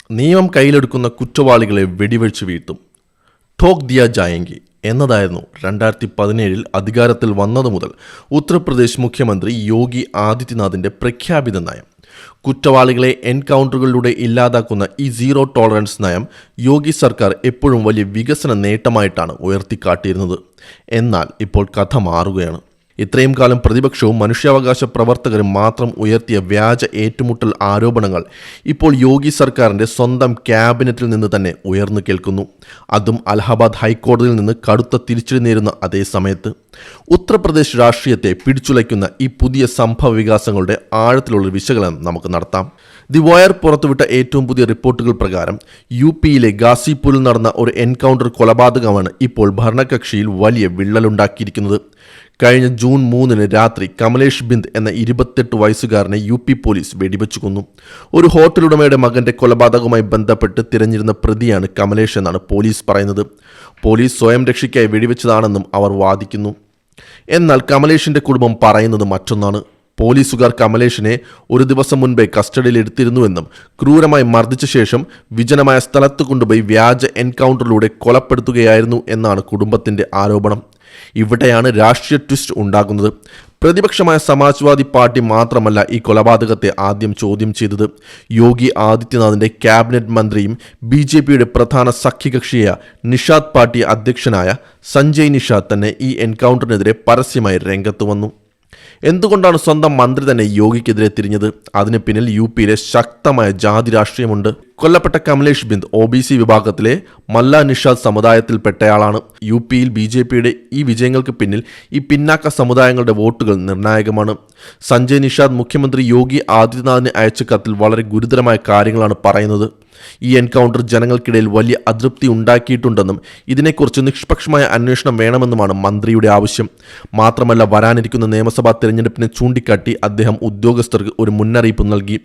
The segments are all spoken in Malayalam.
നിയമം കയ്യിലെടുക്കുന്ന കുറ്റവാളികളെ വെടിവെച്ച് വീഴ്ത്തും. ठोक दिया जाएंगे എന്നതായിരുന്നു 2017 അധികാരത്തിൽ വന്നതു മുതൽ ഉത്തർപ്രദേശ് മുഖ്യമന്ത്രി യോഗി ആദിത്യനാഥിന്റെ പ്രഖ്യാപിത നയം. കുറ്റവാളികളെ എൻകൗണ്ടറുകളിലൂടെ ഇല്ലാതാക്കുന്ന ഈ സീറോ ടോളറൻസ് നയം യോഗി സർക്കാർ എപ്പോഴും വലിയ വികസന നേട്ടമായിട്ടാണ് ഉയർത്തിക്കാട്ടിയിരുന്നത്. എന്നാൽ ഇപ്പോൾ കഥ മാറുകയാണ്. ഇത്രയും കാലം പ്രതിപക്ഷവും മനുഷ്യാവകാശ പ്രവർത്തകരും മാത്രം ഉയർത്തിയ വ്യാജ ഏറ്റുമുട്ടൽ ആരോപണങ്ങൾ ഇപ്പോൾ യോഗി സർക്കാരിൻ്റെ സ്വന്തം ക്യാബിനറ്റിൽ നിന്ന് തന്നെ ഉയർന്നു കേൾക്കുന്നു. അതും അലഹബാദ് ഹൈക്കോടതിയിൽ നിന്ന് കടുത്ത തിരിച്ചടി നേരുന്ന അതേ സമയത്ത്. ഉത്തർപ്രദേശ് രാഷ്ട്രീയത്തെ പിടിച്ചുലയ്ക്കുന്ന ഈ പുതിയ സംഭവ വികാസങ്ങളുടെ ആഴത്തിലുള്ള വിശകലനം നമുക്ക് നടത്താം. ദി വയർ പുറത്തുവിട്ട ഏറ്റവും പുതിയ റിപ്പോർട്ടുകൾ പ്രകാരം യുപിയിലെ ഗാസിപൂരിൽ നടന്ന ഒരു എൻകൗണ്ടർ കൊലപാതകമാണ് ഇപ്പോൾ ഭരണകക്ഷിയിൽ വലിയ വിള്ളലുണ്ടാക്കിയിരിക്കുന്നത്. കഴിഞ്ഞ ജൂൺ 3 രാത്രി കമലേഷ് ബിന്ദ് എന്ന 28 വയസ്സുകാരനെ യുപി പോലീസ് വെടിവെച്ചു കൊന്നു. ഒരു ഹോട്ടലുടമയുടെ മകന്റെ കൊലപാതകവുമായി ബന്ധപ്പെട്ട് തിരഞ്ഞിരുന്ന പ്രതിയാണ് കമലേഷ് എന്നാണ് പോലീസ് പറയുന്നത്. പോലീസ് സ്വയം രക്ഷയ്ക്കായി വെടിവെച്ചതാണെന്നും അവർ വാദിക്കുന്നു. എന്നാൽ കമലേഷിന്റെ കുടുംബം പറയുന്നത് മറ്റൊന്നാണ്. പോലീസുകാർ കമലേഷിനെ ഒരു ദിവസം മുൻപേ കസ്റ്റഡിയിൽ എടുത്തിരുന്നുവെന്നും ക്രൂരമായി മർദ്ദിച്ച ശേഷം വിജനമായ സ്ഥലത്ത് കൊണ്ടുപോയി വ്യാജ എൻകൗണ്ടറിലൂടെ കൊലപ്പെടുത്തുകയായിരുന്നു എന്നാണ് കുടുംബത്തിന്റെ ആരോപണം. ഇവിടെയാണ് രാഷ്ട്രീയ ട്വിസ്റ്റ് ഉണ്ടാകുന്നത്. പ്രതിപക്ഷമായ സമാജ്വാദി പാർട്ടി മാത്രമല്ല ഈ കൊലപാതകത്തെ ആദ്യം ചോദ്യം ചെയ്തത്. യോഗി ആദിത്യനാഥിന്റെ ക്യാബിനറ്റ് മന്ത്രിയും BJPയുടെ പ്രധാന സഖ്യകക്ഷിയായ നിഷാദ് പാർട്ടി അധ്യക്ഷനായ സഞ്ജയ് നിഷാദ് തന്നെ ഈ എൻകൗണ്ടറിനെതിരെ പരസ്യമായി രംഗത്ത് വന്നു. എന്തുകൊണ്ടാണ് സ്വന്തം മന്ത്രി തന്നെ യോഗിക്കെതിരെ തിരിഞ്ഞത്? അതിന് പിന്നിൽ യുപിയിലെ ശക്തമായ ജാതി രാഷ്ട്രീയമുണ്ട്. കൊല്ലപ്പെട്ട കമലേഷ് ബിന്ദ് OBC വിഭാഗത്തിലെ മല്ല നിഷാദ് സമുദായത്തിൽപ്പെട്ടയാളാണ്. യുപിയിൽ BJPയുടെ ഈ വിജയങ്ങൾക്ക് പിന്നിൽ ഈ പിന്നാക്ക സമുദായങ്ങളുടെ വോട്ടുകൾ നിർണായകമാണ്. സഞ്ജയ് നിഷാദ് മുഖ്യമന്ത്രി യോഗി ആദിത്യനാഥിന് അയച്ച കത്തിൽ വളരെ ഗുരുതരമായ കാര്യങ്ങളാണ് പറയുന്നത്. ഈ എൻകൗണ്ടർ ജനങ്ങൾക്കിടയിൽ വലിയ അതൃപ്തി ഉണ്ടാക്കിയിട്ടുണ്ടെന്നും ഇതിനെക്കുറിച്ച് നിഷ്പക്ഷമായ അന്വേഷണം വേണമെന്നുമാണ് മന്ത്രിയുടെ ആവശ്യം. മാത്രമല്ല, വരാനിരിക്കുന്ന നിയമസഭാ തെരഞ്ഞെടുപ്പിനെ ചൂണ്ടിക്കാട്ടി അദ്ദേഹം ഉദ്യോഗസ്ഥർക്ക് ഒരു മുന്നറിയിപ്പ് നൽകി.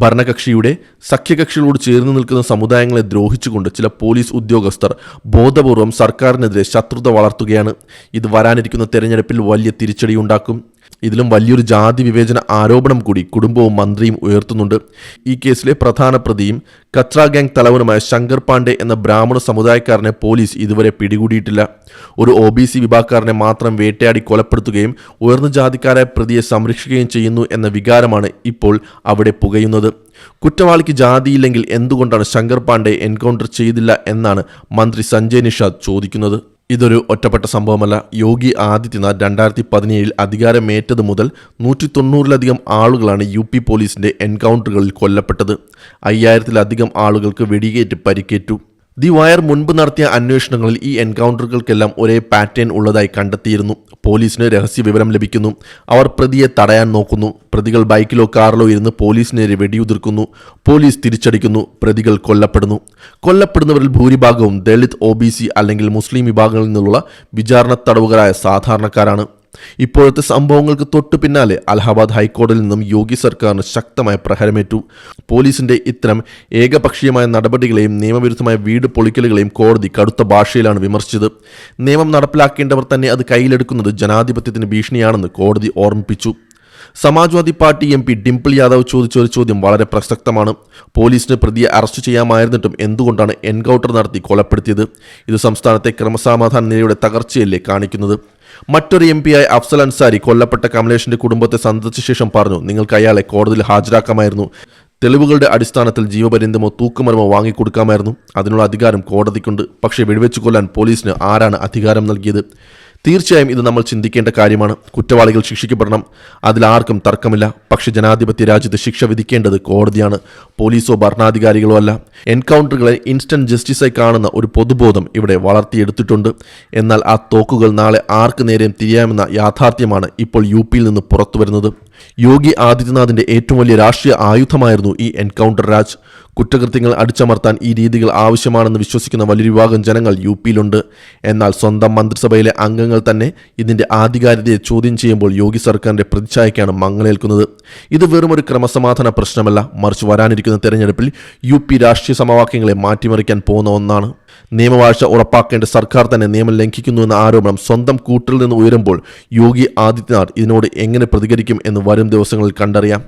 ഭരണകക്ഷിയുടെ സഖ്യകക്ഷികളോട് ചേർന്ന് നിൽക്കുന്ന സമുദായങ്ങളെ ദ്രോഹിച്ചുകൊണ്ട് ചില പോലീസ് ഉദ്യോഗസ്ഥർ ബോധപൂർവം സർക്കാരിനെതിരെ ശത്രുത വളർത്തുകയാണ്. ഇത് വരാനിരിക്കുന്ന തെരഞ്ഞെടുപ്പിൽ വലിയ തിരിച്ചടിയുണ്ടാക്കും. ഇതിലും വലിയൊരു ജാതി വിവേചന ആരോപണം കൂടി കുടുംബവും മന്ത്രിയും ഉയർത്തുന്നുണ്ട്. ഈ കേസിലെ പ്രധാന പ്രതിയും കത്ര ഗാങ് തലവനുമായ ശങ്കർ പാണ്ഡെ എന്ന ബ്രാഹ്മണ സമുദായക്കാരനെ പോലീസ് ഇതുവരെ പിടികൂടിയിട്ടില്ല. ഒരു OBC വിഭാഗക്കാരനെ മാത്രം വേട്ടയാടി കൊലപ്പെടുത്തുകയും ഉയർന്ന ജാതിക്കാരായ പ്രതിയെ സംരക്ഷിക്കുകയും ചെയ്യുന്നു എന്ന വികാരമാണ് ഇപ്പോൾ അവിടെ പുകയുന്നത്. കുറ്റവാളിക്ക് ജാതിയില്ലെങ്കിൽ എന്തുകൊണ്ടാണ് ശങ്കർ പാണ്ഡെ എൻകൗണ്ടർ ചെയ്തില്ല എന്നാണ് മന്ത്രി സഞ്ജയ് നിഷാദ് ചോദിക്കുന്നത്. ഇതൊരു ഒറ്റപ്പെട്ട സംഭവമല്ല. യോഗി ആദിത്യനാഥ് 2017 അധികാരമേറ്റത് മുതൽ 190-ലധികം ആളുകളാണ് UP പോലീസിന്റെ എൻകൗണ്ടറുകളിൽ കൊല്ലപ്പെട്ടത്. 5000-ലധികം ആളുകൾക്ക് വെടിയേറ്റ് പരിക്കേറ്റു. ദി വയർ മുൻപ് നടത്തിയ അന്വേഷണങ്ങളിൽ ഈ എൻകൗണ്ടറുകൾക്കെല്ലാം ഒരേ പാറ്റേൺ ഉള്ളതായി കണ്ടെത്തിയിരുന്നു. പോലീസിന് രഹസ്യ വിവരം ലഭിക്കുന്നു. അവർ പ്രതിയെ തടയാൻ നോക്കുന്നു. പ്രതികൾ ബൈക്കിലോ കാറിലോ ഇരുന്ന് പോലീസിനെതിരെ വെടിയുതിർക്കുന്നു. പോലീസ് തിരിച്ചടിക്കുന്നു. പ്രതികൾ കൊല്ലപ്പെടുന്നു. കൊല്ലപ്പെടുന്നവരിൽ ഭൂരിഭാഗവും ദളിത്, OBC അല്ലെങ്കിൽ മുസ്ലിം വിഭാഗങ്ങളിൽ നിന്നുള്ള വിചാരണ തടവുകാരായ സാധാരണക്കാരാണ്. ഇപ്പോഴത്തെ സംഭവങ്ങൾക്ക് തൊട്ടു പിന്നാലെ അലഹബാദ് ഹൈക്കോടതിയിൽ നിന്നും യോഗി സർക്കാരിന് ശക്തമായ പ്രഹരമേറ്റു. പോലീസിന്റെ ഇത്തരം ഏകപക്ഷീയമായ നടപടികളെയും നിയമവിരുദ്ധമായ വീട് പൊളിക്കലുകളെയും കോടതി കടുത്ത ഭാഷയിലാണ് വിമർശിച്ചത്. നിയമം നടപ്പിലാക്കേണ്ടവർ തന്നെ അത് കയ്യിലെടുക്കുന്നത് ജനാധിപത്യത്തിന് ഭീഷണിയാണെന്ന് കോടതി ഓർമ്മിപ്പിച്ചു. സമാജ്വാദി പാർട്ടി MP ഡിംപിൾ യാദവ് ചോദിച്ച ഒരു ചോദ്യം വളരെ പ്രസക്തമാണ്. പോലീസിന് പ്രതിയെ അറസ്റ്റ് ചെയ്യാമായിരുന്നിട്ടും എന്തുകൊണ്ടാണ് എൻകൗണ്ടർ നടത്തി കൊലപ്പെടുത്തിയത്? ഇത് സംസ്ഥാനത്തെ ക്രമസമാധാന നിലയുടെ തകർച്ചയല്ലേ കാണിക്കുന്നത്? മറ്റൊരു MP ആയ അഫ്സൽ അൻസാരി കൊല്ലപ്പെട്ട കമലേഷിന്റെ കുടുംബത്തെ സന്ദർശിച്ച ശേഷം പറഞ്ഞു, നിങ്ങൾക്ക് അയാളെ കോടതിയിൽ ഹാജരാക്കാമായിരുന്നു. തെളിവുകളുടെ അടിസ്ഥാനത്തിൽ ജീവപര്യന്തമോ തൂക്കുമരമോ വാങ്ങിക്കൊടുക്കാമായിരുന്നു. അതിനുള്ള അധികാരം കോടതിക്കുണ്ട്. പക്ഷേ വെടിവെച്ചു കൊല്ലാൻ പോലീസിന് ആരാണ് അധികാരം നൽകിയത്? തീർച്ചയായും ഇത് നമ്മൾ ചിന്തിക്കേണ്ട കാര്യമാണ്. കുറ്റവാളികൾ ശിക്ഷിക്കപ്പെടണം, അതിലാർക്കും തർക്കമില്ല. പക്ഷെ ജനാധിപത്യ രാജ്യത്ത് ശിക്ഷ വിധിക്കേണ്ടത് കോടതിയാണ്, പോലീസോ ഭരണാധികാരികളോ അല്ല. എൻകൗണ്ടറുകളെ ഇൻസ്റ്റന്റ് ജസ്റ്റിസായി കാണുന്ന ഒരു പൊതുബോധം ഇവിടെ വളർത്തിയെടുത്തിട്ടുണ്ട്. എന്നാൽ ആ തോക്കുകൾ നാളെ ആർക്ക് നേരെയും തിരിയാമെന്ന യാഥാർത്ഥ്യമാണ് ഇപ്പോൾ UPയിൽ നിന്ന് പുറത്തു വരുന്നത്. യോഗി ആദിത്യനാഥിന്റെ ഏറ്റവും വലിയ രാഷ്ട്രീയ ആയുധമായിരുന്നു ഈ എൻകൗണ്ടർ രാജ്. കുറ്റകൃത്യങ്ങൾ അടിച്ചമർത്താൻ ഈ രീതികൾ ആവശ്യമാണെന്ന് വിശ്വസിക്കുന്ന വലിയൊരു വിഭാഗം ജനങ്ങൾ UPയിലുണ്ട്. എന്നാൽ സ്വന്തം മന്ത്രിസഭയിലെ അംഗങ്ങൾ തന്നെ ഇതിന്റെ ആധികാരികതയെ ചോദ്യം ചെയ്യുമ്പോൾ യോഗി സർക്കാരിന്റെ പ്രതിച്ഛായയ്ക്കാണ് മങ്ങലേൽക്കുന്നത്. ഇത് വെറും ഒരു ക്രമസമാധാന പ്രശ്നമല്ല, മറിച്ച് വരാനിരിക്കുന്ന തെരഞ്ഞെടുപ്പിൽ UP രാഷ്ട്രീയ സമവാക്യങ്ങളെ മാറ്റിമറിക്കാൻ പോകുന്ന ഒന്നാണ്. നിയമവാഴ്ച ഉറപ്പാക്കേണ്ട സർക്കാർ തന്നെ നിയമം ലംഘിക്കുന്നുവെന്ന ആരോപണം സ്വന്തം കൂട്ടിൽ നിന്ന് ഉയരുമ്പോൾ യോഗി ആദിത്യനാഥ് ഇതിനോട് എങ്ങനെ പ്രതികരിക്കും എന്ന് വരും ദിവസങ്ങളിൽ കണ്ടറിയാം.